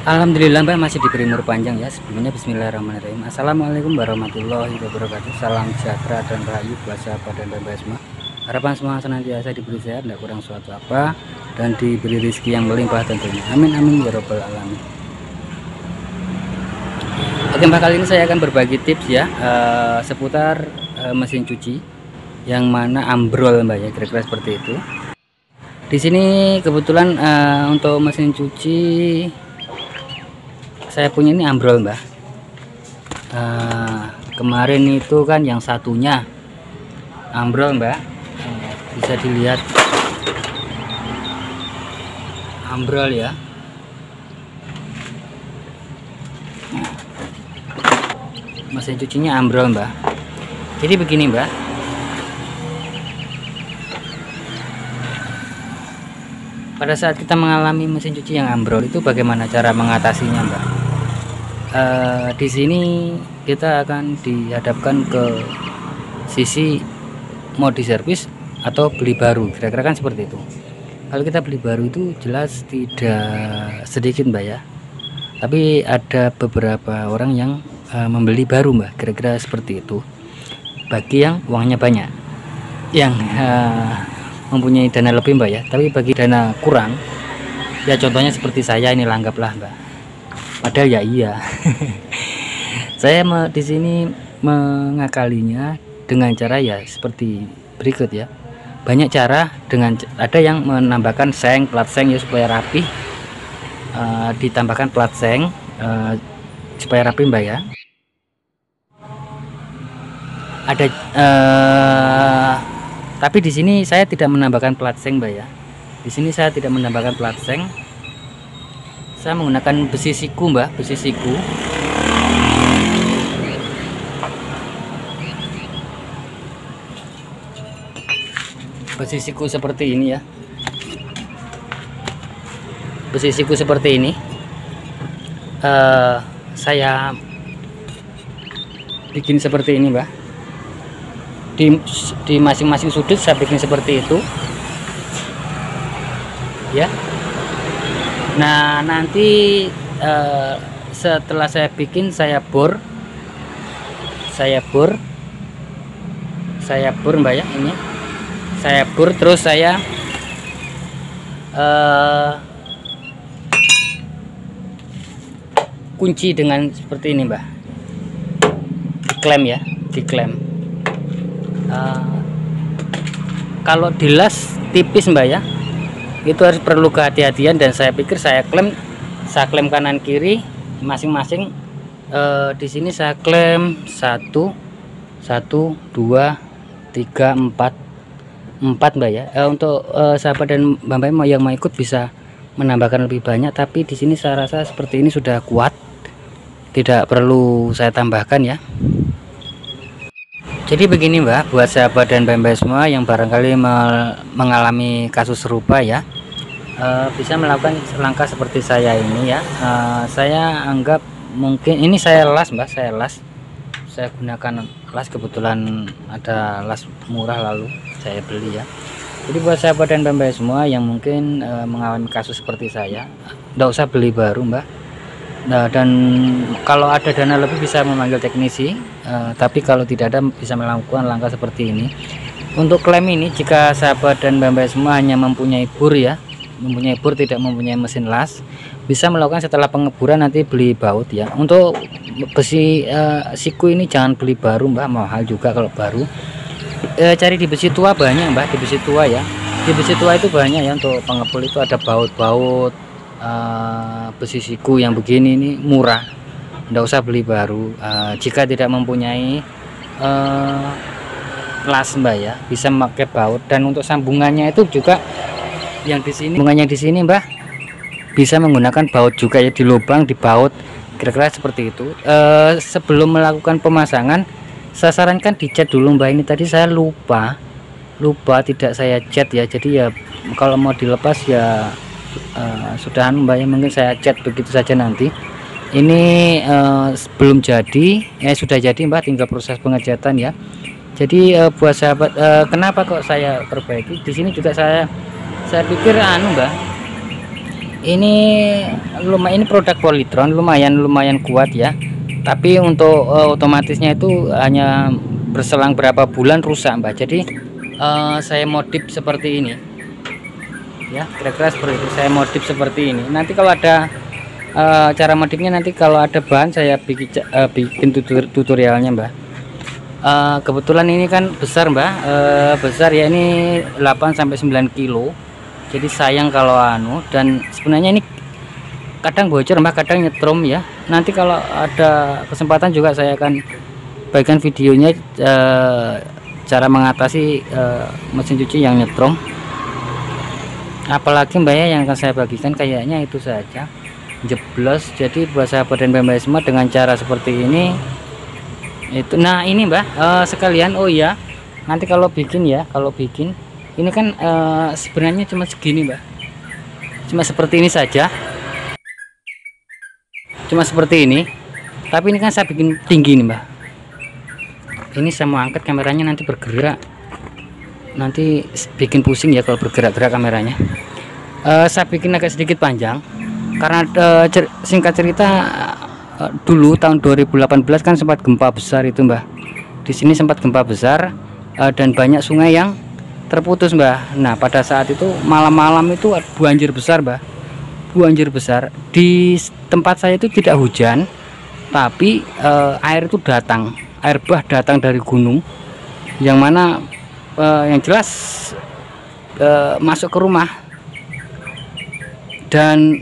Alhamdulillah Mbak masih diberi umur panjang ya. Sebelumnya Bismillahirrahmanirrahim. Assalamualaikum warahmatullahi wabarakatuh. Salam sejahtera dan rahayu buat sahabat dan mbak semua. Harapan semua senantiasa diberi sehat, tidak kurang suatu apa, dan diberi rezeki yang melimpah tentunya. Amin amin ya robbal alamin. Oke Mbak, kali ini saya akan berbagi tips ya seputar mesin cuci yang mana ambrol Mbak ya, kira-kira seperti itu. Di sini kebetulan untuk mesin cuci saya punya ini ambrol Mbak. Kemarin itu kan yang satunya ambrol Mbak, bisa dilihat ambrol ya. Mesin cucinya ambrol Mbak. Jadi begini Mbak, pada saat kita mengalami mesin cuci yang ambrol itu bagaimana cara mengatasinya Mbak? Di sini kita akan dihadapkan ke sisi mau diservis atau beli baru, kira-kira kan seperti itu. Kalau kita beli baru itu jelas tidak sedikit Mbak ya, tapi ada beberapa orang yang membeli baru Mbak, kira-kira seperti itu. Bagi yang uangnya banyak, yang mempunyai dana lebih Mbak ya, tapi bagi dana kurang ya, contohnya seperti saya ini, anggaplah Mbak. Padahal ya iya. Saya di sini mengakalinya dengan cara ya seperti berikut ya. Banyak cara, dengan ada yang menambahkan seng, plat seng ya supaya rapi, ditambahkan plat seng supaya rapi Mbak ya. Ada tapi di sini saya tidak menambahkan plat seng Mbak ya. Di sini saya tidak menambahkan plat seng. Saya menggunakan besi siku Mbak, besi siku. Besi siku seperti ini ya. Besi siku seperti ini. Saya bikin seperti ini Mbak. Di masing-masing sudut saya bikin seperti itu. Ya. Nah nanti setelah saya bikin, saya bor Mbak ya, ini saya bor, terus saya kunci dengan seperti ini Mbak, diklem ya, diklem. Kalau dilas tipis Mbak ya, itu harus perlu kehati-hatian, dan saya pikir saya klem kanan kiri masing-masing. Di sini saya klem 1 2 3 4 Mbak ya. Untuk sahabat dan mbak yang mau ikut bisa menambahkan lebih banyak, tapi di sini saya rasa seperti ini sudah kuat, tidak perlu saya tambahkan ya. Jadi begini Mbak, buat sahabat dan mbak semua yang barangkali mengalami kasus serupa ya, bisa melakukan langkah seperti saya ini ya. Saya anggap mungkin ini saya las Mbak, saya gunakan las, kebetulan ada las murah lalu saya beli ya. Jadi buat sahabat dan mbak semua yang mungkin mengalami kasus seperti saya, tidak usah beli baru Mbak. Nah, dan kalau ada dana lebih bisa memanggil teknisi, tapi kalau tidak ada bisa melakukan langkah seperti ini. Untuk klaim ini, jika sahabat dan mbak semua hanya mempunyai bor ya, mempunyai bor tidak mempunyai mesin las, bisa melakukan setelah pengeburan nanti beli baut ya. Untuk besi siku ini jangan beli baru Mbak, mahal juga kalau baru. Cari di besi tua banyak Mbak, di besi tua ya, di besi tua itu banyak ya. Untuk pengepul itu ada baut-baut besi siku yang begini, ini murah, tidak usah beli baru. Jika tidak mempunyai las Mbak ya, bisa memakai baut. Dan untuk sambungannya itu juga yang di sini, sambungannya di sini Mbak, bisa menggunakan baut juga ya, di lubang, di baut, kira-kira seperti itu. Sebelum melakukan pemasangan, saya sarankan dicat dulu Mbak. Ini tadi saya lupa tidak saya cat ya, jadi ya kalau mau dilepas ya sudahan Mbak ya, mungkin saya cat begitu saja nanti. Ini belum jadi, sudah jadi Mbak, tinggal proses pengecatan ya. Jadi buat sahabat, kenapa kok saya perbaiki di sini juga, saya pikir Mbak, ini lumayan, ini produk Polytron, lumayan kuat ya, tapi untuk otomatisnya itu hanya berselang berapa bulan rusak Mbak. Jadi saya modif seperti ini ya, kira-kira seperti itu. Saya modif seperti ini. Nanti kalau ada cara modifnya, nanti kalau ada bahan saya bikin tutorialnya Mbak. Kebetulan ini kan besar Mbak, besar ya, ini 8-9 kilo. Jadi sayang kalau dan sebenarnya ini kadang bocor Mbak, kadang nyetrum ya. Nanti kalau ada kesempatan juga saya akan bagikan videonya, cara mengatasi mesin cuci yang nyetrum. Apalagi Mbak ya, yang akan saya bagikan kayaknya itu saja, jeblos. Jadi buat sahabat dan pembaik semua, dengan cara seperti ini itu. Nah ini Mbak, sekalian, oh ya, nanti kalau bikin ya, ini kan sebenarnya cuma segini Mbak, cuma seperti ini saja, cuma seperti ini. Tapi ini kan saya bikin tinggi nih Mbak. Ini saya mau angkat kameranya, nanti bergerak, nanti bikin pusing ya kalau bergerak-gerak kameranya. Saya bikin agak sedikit panjang karena singkat cerita, dulu tahun 2018 kan sempat gempa besar itu Mbak. Di sini sempat gempa besar, dan banyak sungai yang terputus Mbak. Nah pada saat itu malam-malam itu banjir besar Mbak, banjir besar. Di tempat saya itu tidak hujan, tapi air itu datang, air bah datang dari gunung, yang mana yang jelas masuk ke rumah, dan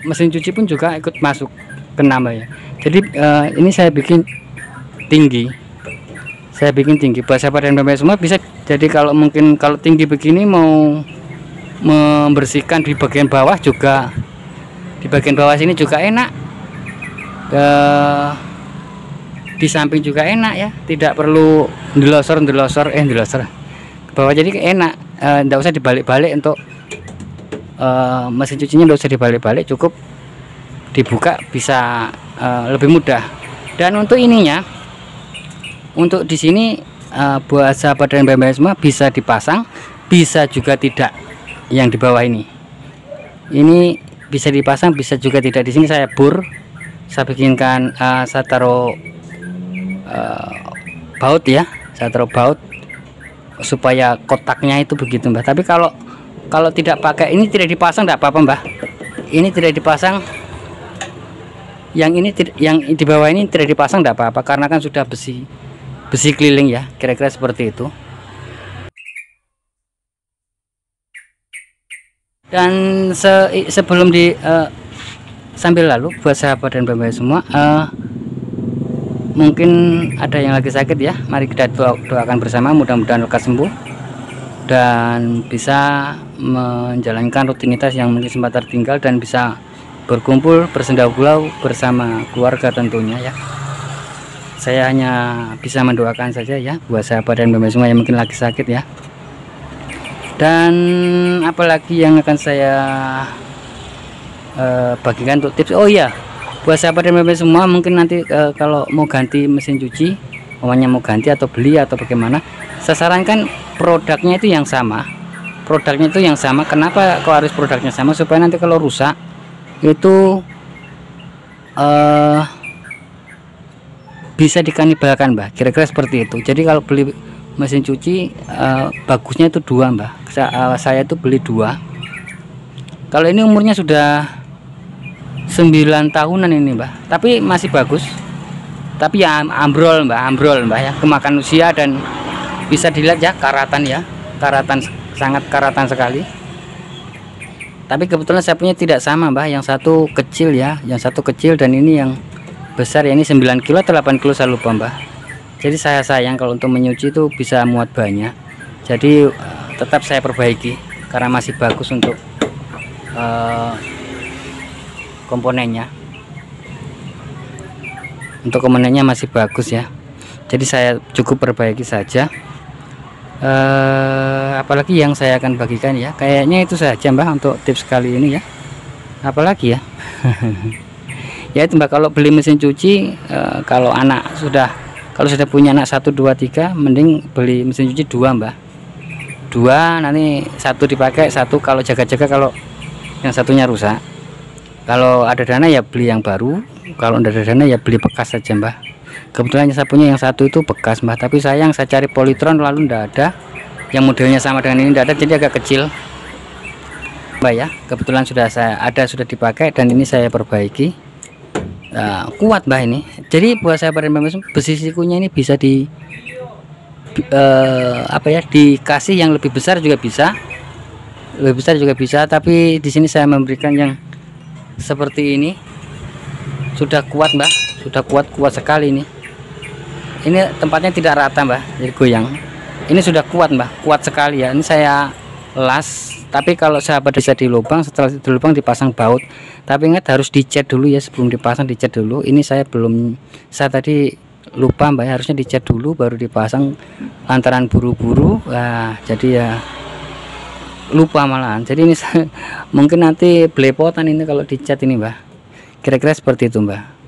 mesin cuci pun juga ikut masuk ke Mbak ya. Jadi ini saya bikin tinggi, buat sahabat dan pembaik semua bisa. Jadi kalau mungkin kalau tinggi begini mau membersihkan di bagian bawah juga, di bagian bawah sini juga enak, di samping juga enak ya, tidak perlu ndelosor ke bawah. Jadi enak, enggak usah dibalik-balik untuk mesin cucinya, enggak usah dibalik-balik, cukup dibuka bisa lebih mudah. Dan untuk ininya, untuk di sini buat sahabat dan pembaik semua, bisa dipasang, bisa juga tidak. Yang di bawah ini bisa dipasang, bisa juga tidak. Di sini saya bor, saya bikinkan, saya taruh baut ya, saya taruh baut supaya kotaknya itu begitu Mbak. Tapi kalau tidak pakai ini, tidak dipasang, tidak apa-apa Mbak. Ini tidak dipasang, yang ini yang di bawah ini tidak dipasang, tidak apa-apa, karena kan sudah besi keliling ya, kira-kira seperti itu. Dan sebelum sambil lalu, buat sahabat dan pembaik semua, mungkin ada yang lagi sakit ya, mari kita doakan bersama, mudah-mudahan lekas sembuh dan bisa menjalankan rutinitas yang mungkin sempat tertinggal, dan bisa berkumpul bersenda gurau bersama keluarga tentunya ya. Saya hanya bisa mendoakan saja ya buat sahabat dan pembaik semua yang mungkin lagi sakit ya. Dan apalagi yang akan saya bagikan untuk tips, oh iya, buat sahabat dan pembaik semua, mungkin nanti kalau mau ganti mesin cuci, mau ganti atau beli atau bagaimana, saya sarankan produknya itu yang sama. Kenapa kok harus produknya sama? Supaya nanti kalau rusak itu bisa dikanibalkan Mbak, kira-kira seperti itu. Jadi kalau beli mesin cuci, bagusnya itu 2 Mbak. Saya itu beli 2. Kalau ini umurnya sudah 9 tahunan ini Mbak, tapi masih bagus. Tapi ya ambrol Mbak ya, kemakan usia, dan bisa dilihat ya karatan ya, sangat karatan sekali. Tapi kebetulan saya punya tidak sama Mbak, yang satu kecil ya, dan ini yang besar ya, ini 9 kilo atau 8 kilo saya lupa Mbak. Jadi saya sayang kalau untuk menyuci itu bisa muat banyak. Jadi tetap saya perbaiki karena masih bagus untuk komponennya. Untuk komponennya masih bagus ya. Jadi saya cukup perbaiki saja. Apalagi yang saya akan bagikan ya, kayaknya itu saja Mbak untuk tips kali ini ya. Apalagi ya. Ya itu Mbak, kalau beli mesin cuci, kalau sudah punya anak 1, 2, 3, mending beli mesin cuci 2 Mbak. 2, nanti 1 dipakai, 1 kalau jaga-jaga, kalau yang satunya rusak. Kalau ada dana ya beli yang baru, kalau tidak ada dana ya beli bekas saja Mbah. Kebetulan sapunya yang satu itu bekas Mbah, tapi sayang saya cari Polytron lalu tidak ada yang modelnya sama dengan ini, tidak ada, jadi agak kecil Mbah ya. Kebetulan sudah dipakai dan ini saya perbaiki. Nah, kuat Mbah ini. Jadi buat sahabat dan Mbak, besi sikunya ini bisa dikasih yang lebih besar juga bisa, tapi di sini saya memberikan yang seperti ini. Sudah kuat Mbah, sudah kuat sekali ini tempatnya tidak rata Mbah, jadi goyang. Ini sudah kuat Mbah, kuat sekali ya. Ini saya las, tapi kalau sahabat bisa di lubang, setelah di lubang dipasang baut, tapi ingat harus dicat dulu ya, sebelum dipasang dicat dulu. Ini saya tadi lupa Mbak ya, harusnya dicat dulu baru dipasang, lantaran buru-buru. Nah jadi ya lupa malahan. Jadi ini mungkin nanti belepotan ini kalau dicat ini Mbak, kira-kira seperti itu Mbak.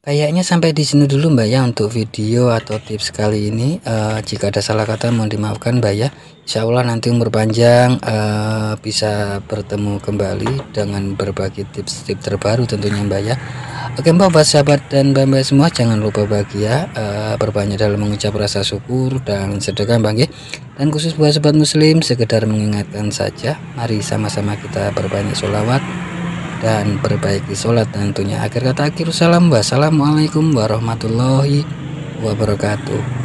Kayaknya sampai di sini dulu Mbak ya untuk video atau tips kali ini. Jika ada salah kata mohon dimaafkan Mbak ya. Insya Allah nanti umur panjang, bisa bertemu kembali dengan berbagi tips-tips terbaru tentunya Mbak ya. Oke Mbak, buat sahabat dan Mbak semua, jangan lupa bahagia, berbanyak dalam mengucap rasa syukur dan sedekah Mbak ya. Dan khusus buat sobat muslim, sekedar mengingatkan saja, mari sama-sama kita berbanyak sholawat dan perbaiki sholat tentunya. Akhir kata akhir salam, wassalamualaikum warahmatullahi wabarakatuh.